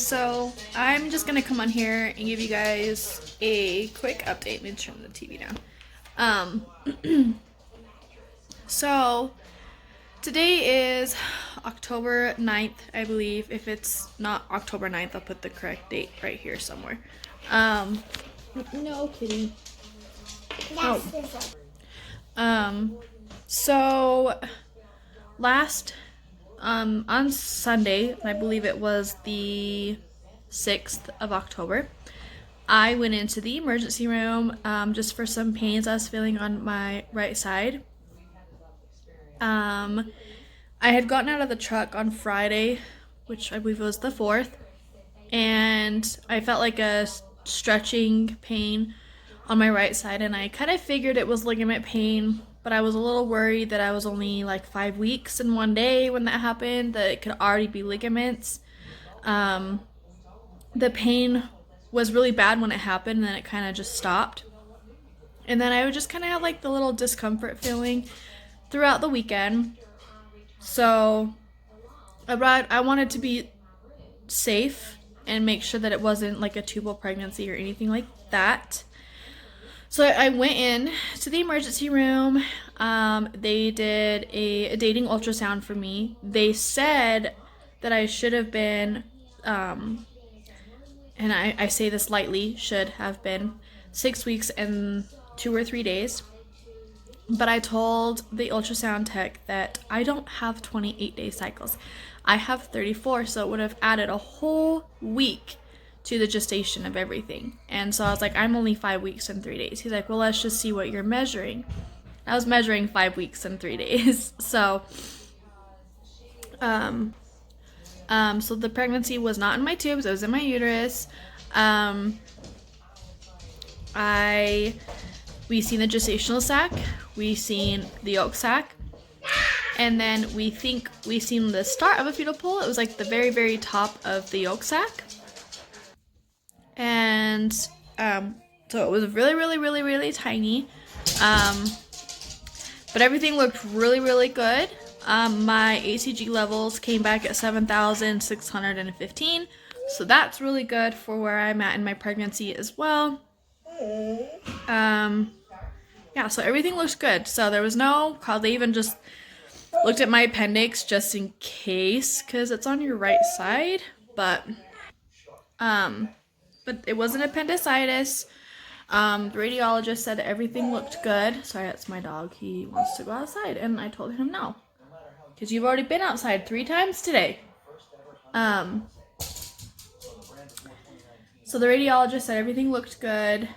so I'm just gonna come on here and give you guys a quick update. Let me turn the TV down. So today is October 9th, I believe. If it's not October 9th, I'll put the correct date right here somewhere. No, kitty. Oh. So last on Sunday, I believe it was the 6th of October, I went into the emergency room just for some pains I was feeling on my right side. I had gotten out of the truck on Friday, which I believe was the 4th, and I felt like a stretching pain on my right side, and I kind of figured it was ligament pain, but I was a little worried that I was only like 5 weeks in one day when that happened, that it could already be ligaments. The pain was really bad when it happened, and then it kind of just stopped. And then I would just kind of have like the little discomfort feeling throughout the weekend. So I wanted to be safe and make sure that it wasn't like a tubal pregnancy or anything like that. So I went in to the emergency room. They did a dating ultrasound for me. They said that I should have been, and I say this lightly, should have been 6 weeks and 2 or 3 days. But I told the ultrasound tech that I don't have 28-day cycles. I have 34, so it would have added a whole week to the gestation of everything. And so I was like, I'm only 5 weeks and 3 days. He's like, well, let's just see what you're measuring. I was measuring 5 weeks and 3 days. So, so the pregnancy was not in my tubes. It was in my uterus. We seen the gestational sac. We seen the yolk sac. And then we think we seen the start of a fetal pole. It was like the very, very top of the yolk sac. And so it was really, really, really, really tiny. But everything looked really, really good. My HCG levels came back at 7,615. So that's really good for where I'm at in my pregnancy as well. Yeah, so everything looks good. So there was no call. They even just looked at my appendix just in case, because it's on your right side. But it wasn't appendicitis. The radiologist said everything looked good. Sorry, that's my dog. He wants to go outside, and I told him no, because you've already been outside 3 times today. So the radiologist said everything looked good.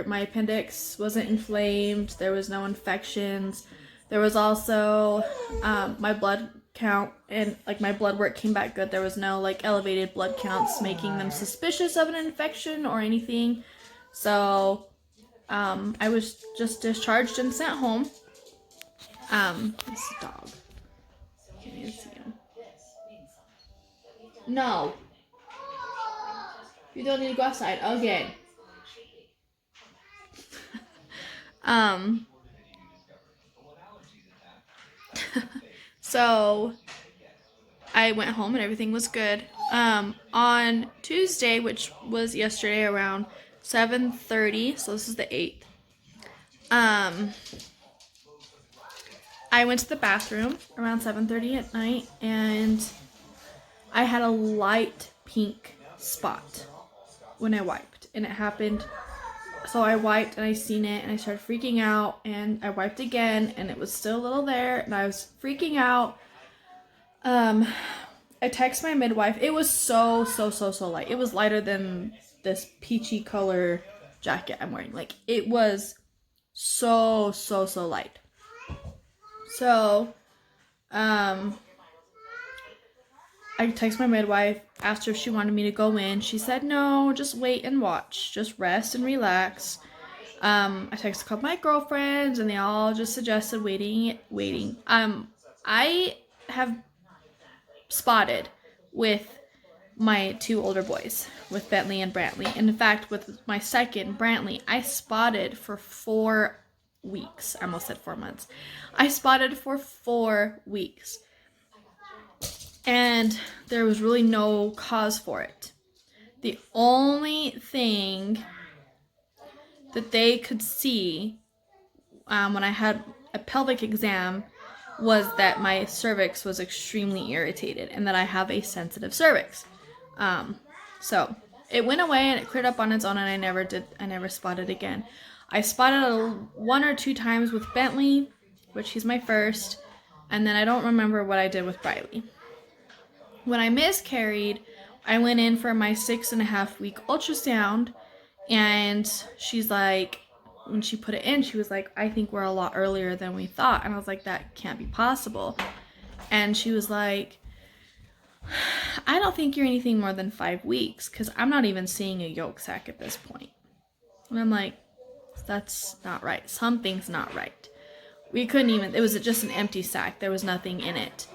My appendix wasn't inflamed. There was no infections. There was also my blood count and like my blood work came back good. There was no like elevated blood counts making them suspicious of an infection or anything. So I was just discharged and sent home. This dog. Can't even see him. No. You don't need to go outside again. So I went home and everything was good. On Tuesday, which was yesterday around 7:30, so this is the 8th. I went to the bathroom around 7:30 at night, and I had a light pink spot when I wiped, and it happened. So I wiped and I seen it and I started freaking out, and I wiped again and it was still a little there and I was freaking out. I texted my midwife. It was so light. It was lighter than this peachy color jacket I'm wearing. Like, it was so light. So, I texted my midwife, asked her if she wanted me to go in. She said, no, just wait and watch. Just rest and relax. I texted a couple of my girlfriends, and they all just suggested waiting. I have spotted with my 2 older boys, with Bentley and Brantley. And in fact, with my second, Brantley, I spotted for 4 weeks. I almost said 4 months. I spotted for 4 weeks. And there was really no cause for it. The only thing that they could see when I had a pelvic exam was that my cervix was extremely irritated and that I have a sensitive cervix. So it went away and it cleared up on its own, and I never spotted again. I spotted it 1 or 2 times with Bentley, which he's my first, and then I don't remember what I did with Riley. When I miscarried, I went in for my 6.5-week ultrasound, and she's like, when she put it in, she was like, I think we're a lot earlier than we thought. And I was like, that can't be possible. And she was like, I don't think you're anything more than 5 weeks, because I'm not even seeing a yolk sac at this point. And I'm like, that's not right. Something's not right. We couldn't even, it was just an empty sac. There was nothing in it.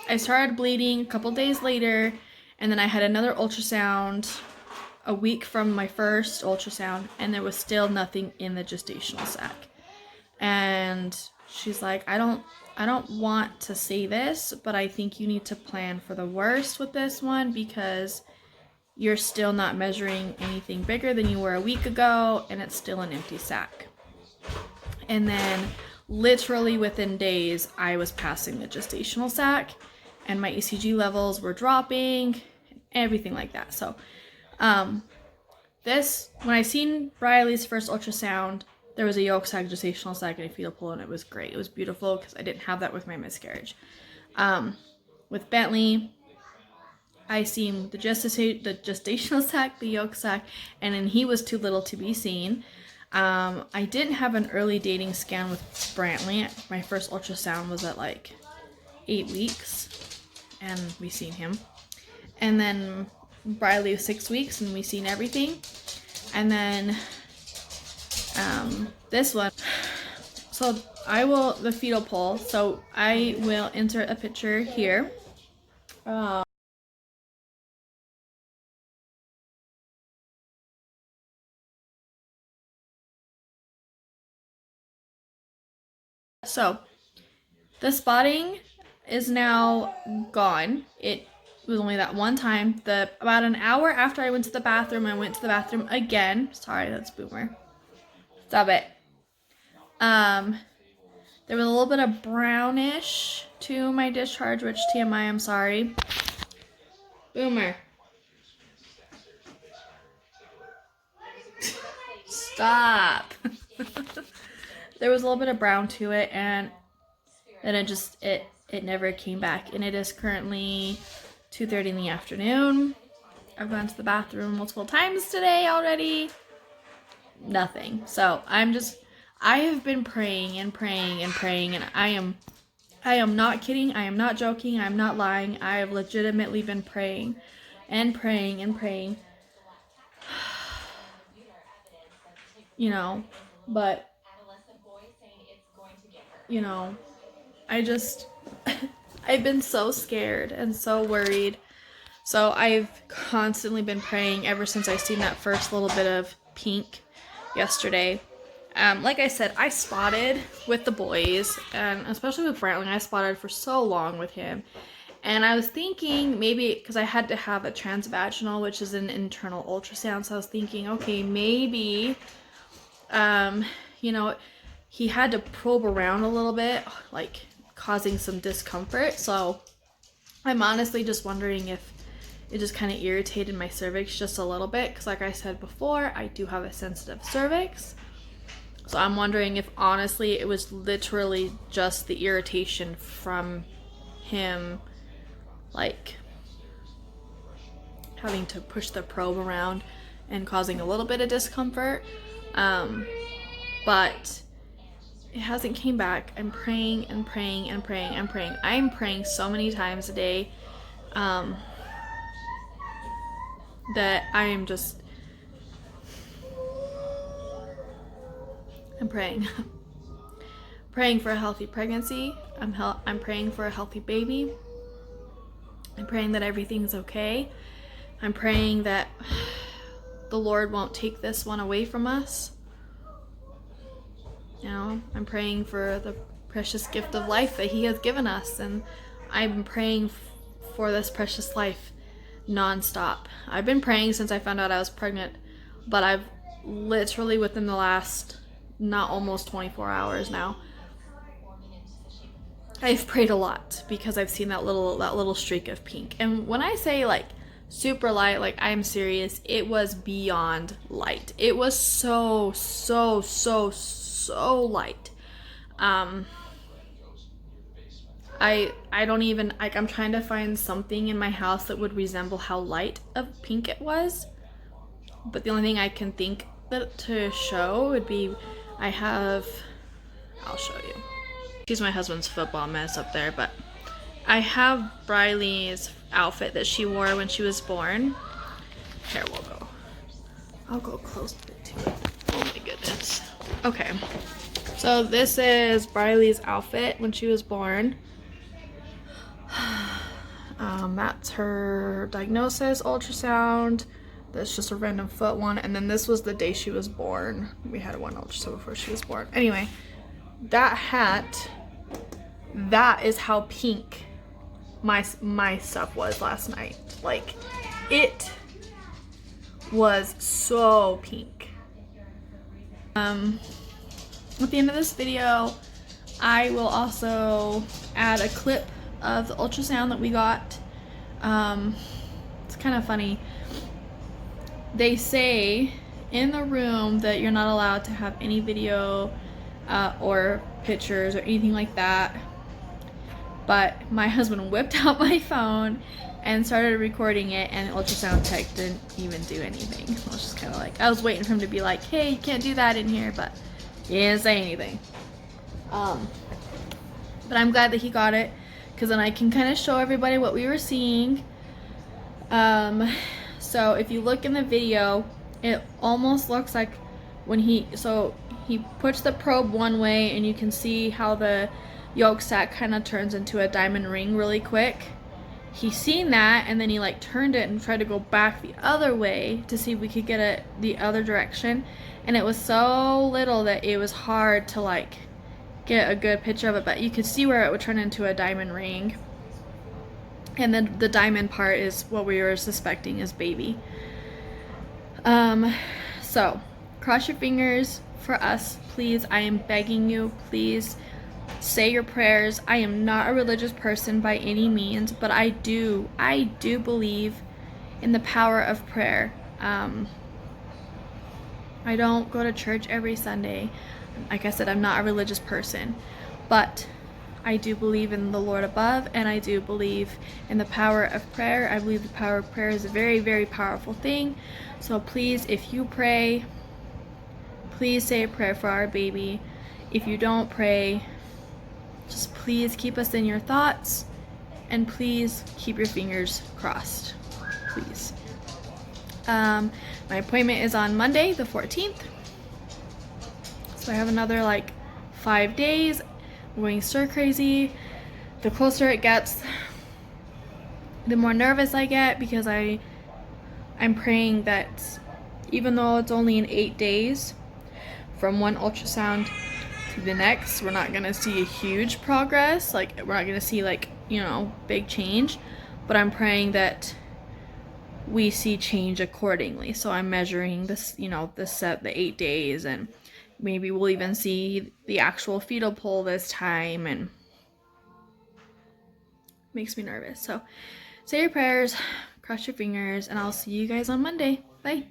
I started bleeding a couple days later, and then I had another ultrasound a week from my first ultrasound, and there was still nothing in the gestational sac. And she's like, I don't want to say this, but I think you need to plan for the worst with this one, because you're still not measuring anything bigger than you were a week ago, and it's still an empty sac. And then literally within days, I was passing the gestational sac, and my ECG levels were dropping, everything like that. So when I seen Riley's first ultrasound, there was a yolk sac, gestational sac, and a fetal pool, and it was great. It was beautiful because I didn't have that with my miscarriage. With Bentley, I seen the gestational sac, the yolk sac, and then he was too little to be seen. I didn't have an early dating scan with Brantley. My first ultrasound was at like 8 weeks, and we seen him. And then Riley was 6 weeks, and we seen everything. And then this one, so the fetal poll, so I will insert a picture here. So the spotting is now gone. It was only that one time. About an hour after I went to the bathroom, I went to the bathroom again. Sorry, that's Boomer. Stop it. There was a little bit of brownish to my discharge, which TMI, I'm sorry. Boomer. Stop. There was a little bit of brown to it, and then it never came back. And it is currently 2:30 in the afternoon. I've gone to the bathroom multiple times today already. Nothing. So I have been praying and praying and praying, and I am not kidding. I am not joking. I'm not lying. I have legitimately been praying and praying and praying. But I've been so scared and so worried. So I've constantly been praying ever since I seen that first little bit of pink yesterday. Like I said, I spotted with the boys, and especially with Brantley, I spotted for so long with him. And I was thinking maybe, because I had to have a transvaginal, which is an internal ultrasound, so I was thinking, okay, maybe, he had to probe around a little bit, like causing some discomfort. So I'm honestly just wondering if it just kind of irritated my cervix just a little bit, because like I said before, I do have a sensitive cervix. So I'm wondering if honestly it was literally just the irritation from him, like having to push the probe around and causing a little bit of discomfort. But it hasn't came back. I'm praying and praying and praying and praying. I'm praying so many times a day that I'm praying. Praying for a healthy pregnancy. I'm praying for a healthy baby. I'm praying that everything's okay. I'm praying that the Lord won't take this one away from us. I'm praying for the precious gift of life that He has given us, and I've been praying for this precious life nonstop. I've been praying since I found out I was pregnant, but I've literally within the last not almost 24 hours now, I've prayed a lot because I've seen that little streak of pink. And when I say like super light, like I'm serious, it was beyond light. It was so light. I don't even like, I'm trying to find something in my house that would resemble how light of pink it was. But the only thing I can think that to show would be I'll show you. Excuse my husband's football mess up there, but I have Briley's outfit that she wore when she was born. Here, I'll go close to it. Oh my goodness. Okay. So this is Briley's outfit when she was born. That's her diagnosis, ultrasound. That's just a random foot one. And then this was the day she was born. We had one ultrasound before she was born. Anyway, that hat, that is how pink my stuff was last night. Like, it was so pink. At the end of this video, I will also add a clip of the ultrasound that we got. It's kind of funny. They say in the room that you're not allowed to have any video or pictures or anything like that. But my husband whipped out my phone and started recording it, and the ultrasound tech didn't even do anything. I was just kind of like, I was waiting for him to be like, hey, you can't do that in here, but he didn't say anything. But I'm glad that he got it, because then I can kind of show everybody what we were seeing. So if you look in the video, it almost looks like when he puts the probe one way, and you can see how the yolk sac kind of turns into a diamond ring really quick. He seen that, and then he like turned it and tried to go back the other way to see if we could get it the other direction, and it was so little that it was hard to like get a good picture of it, but you could see where it would turn into a diamond ring. And then the diamond part is what we were suspecting is baby. So cross your fingers for us, please. I am begging you, please say your prayers. I am not a religious person by any means, but I do believe in the power of prayer. I don't go to church every Sunday. Like I said, I'm not a religious person, but I do believe in the Lord above, and I do believe in the power of prayer. I believe the power of prayer is a very, very powerful thing. So please, if you pray, please say a prayer for our baby. If you don't pray, just please keep us in your thoughts, and please keep your fingers crossed, please. My appointment is on Monday, the 14th. So I have another like 5 days. I'm going stir crazy. The closer it gets, the more nervous I get, because I'm praying that even though it's only in 8 days from one ultrasound to the next, we're not gonna see a huge progress. Like, we're not gonna see like, you know, big change, but I'm praying that we see change accordingly. So I'm measuring this, you know, the 8 days, and maybe we'll even see the actual fetal pole this time, and makes me nervous. So say your prayers, cross your fingers, and I'll see you guys on Monday. Bye.